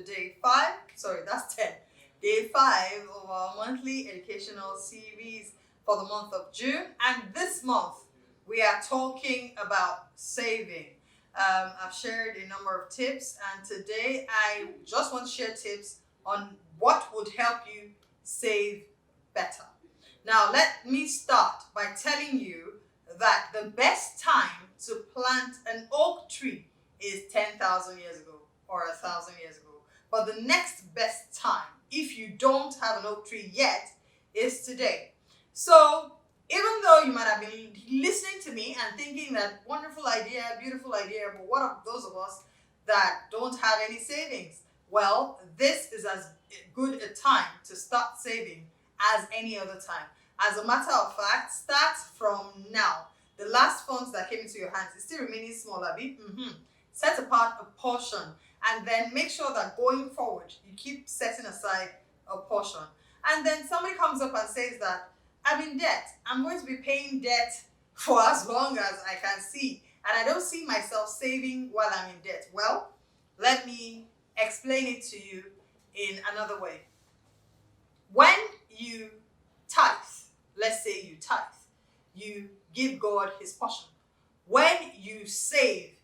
day 5. Sorry, that's 10. Day 5 of our monthly educational series for the month of June. And this month, we are talking about saving. I've shared a number of tips, and today I just want to share tips on what would help you save better. Now, let me start by telling you that the best time to plant an oak tree is 10,000 years ago or 1,000 years ago. But the next best time, if you don't have an oak tree yet, is today. So even though you might have been listening to me and thinking that wonderful idea, beautiful idea, but what of those of us that don't have any savings? Well, this is as good a time to start saving as any other time. As a matter of fact, start from now. The last funds that came into your hands is still remaining small, Abby. Set apart a portion, and then make sure that going forward, you keep setting aside a portion. And then somebody comes up and says that, I'm in debt. I'm going to be paying debt for as long as I can see, and I don't see myself saving while I'm in debt. Well, let me explain it to you in another way. When you tithe, let's say you tithe, you give God his portion. When you save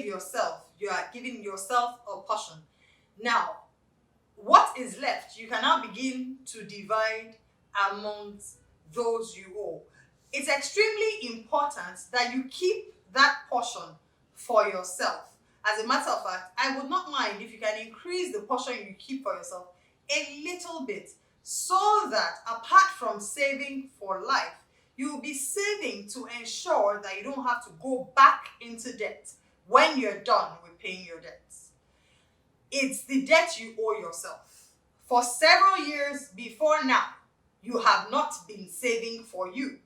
yourself. You are giving yourself a portion. Now, what is left, you can now begin to divide amongst those you owe. It's extremely important that you keep that portion for yourself. As a matter of fact, I would not mind if you can increase the portion you keep for yourself a little bit, so that apart from saving for life, you will be saving to ensure that you don't have to go back into debt when you're done with paying your debts. It's the debt you owe yourself. For several years before now, you have not been saving for you.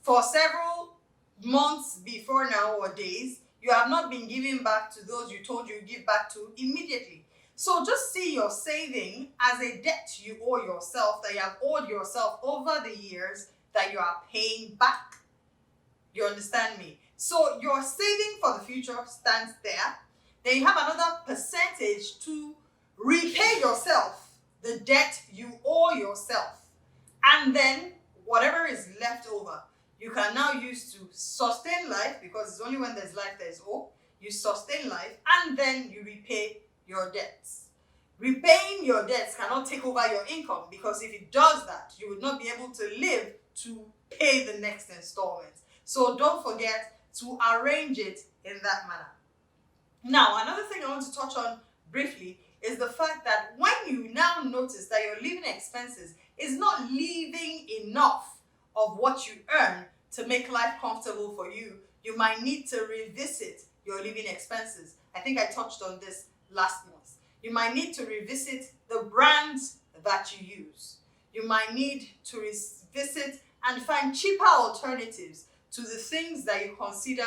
For several months before now or days, you have not been giving back to those you told you give back to immediately. So just see your saving as a debt you owe yourself, that you have owed yourself over the years, that you are paying back. You understand me? So your saving for the future stands there. Then you have another percentage to repay yourself the debt you owe yourself. And then whatever is left over, you can now use to sustain life, because it's only when there's life there's hope. You sustain life, and then you repay your debts. Repaying your debts cannot take over your income, because if it does that, you would not be able to live to pay the next installment. So don't forget to arrange it in that manner. Now, another thing I want to touch on briefly is the fact that when you now notice that your living expenses is not leaving enough of what you earn to make life comfortable for you, you might need to revisit your living expenses. I think I touched on this last month. You might need to revisit the brands that you use. You might need to revisit and find cheaper alternatives to the things that you consider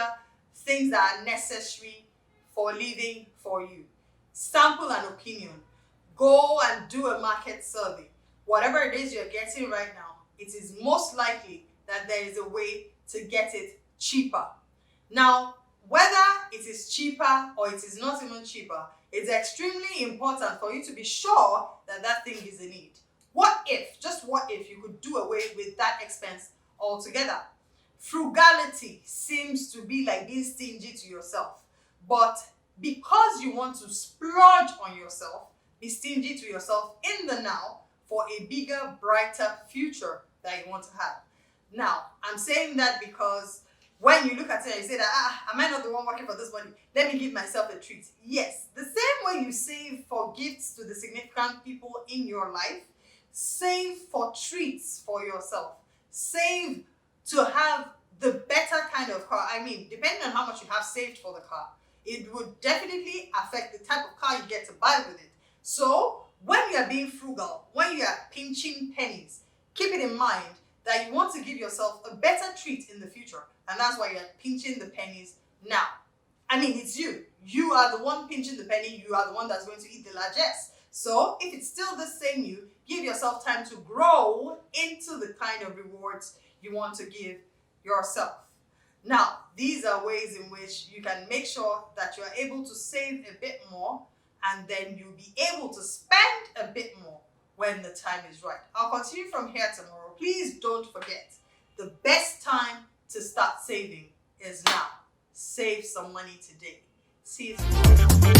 things that are necessary for living for you. Sample an opinion. Go and do a market survey. Whatever it is you're getting right now, it is most likely that there is a way to get it cheaper. Now, whether it is cheaper or it is not even cheaper, it's extremely important for you to be sure that that thing is a need. What if, just what if, you could do away with that expense altogether? Frugality seems to be like being stingy to yourself. But because you want to splurge on yourself, be stingy to yourself in the now for a bigger, brighter future that you want to have. Now, I'm saying that because when you look at it and you say that, am I not the one working for this money? Let me give myself a treat. Yes, the same way you save for gifts to the significant people in your life, save for treats for yourself. Save to have the better kind of car. I mean, depending on how much you have saved for the car, it would definitely affect the type of car you get to buy with it. So when you are being frugal, when you are pinching pennies, keep it in mind that you want to give yourself a better treat in the future. And that's why you're pinching the pennies now. I mean, it's you. You are the one pinching the penny. You are the one that's going to eat the largesse. So if it's still the same you, give yourself time to grow into the kind of rewards you want to give yourself. Now, these are ways in which you can make sure that you are able to save a bit more and then you'll be able to spend a bit more when the time is right. I'll continue from here tomorrow. Please don't forget, the best time to start saving is now. Save some money today. See you tomorrow.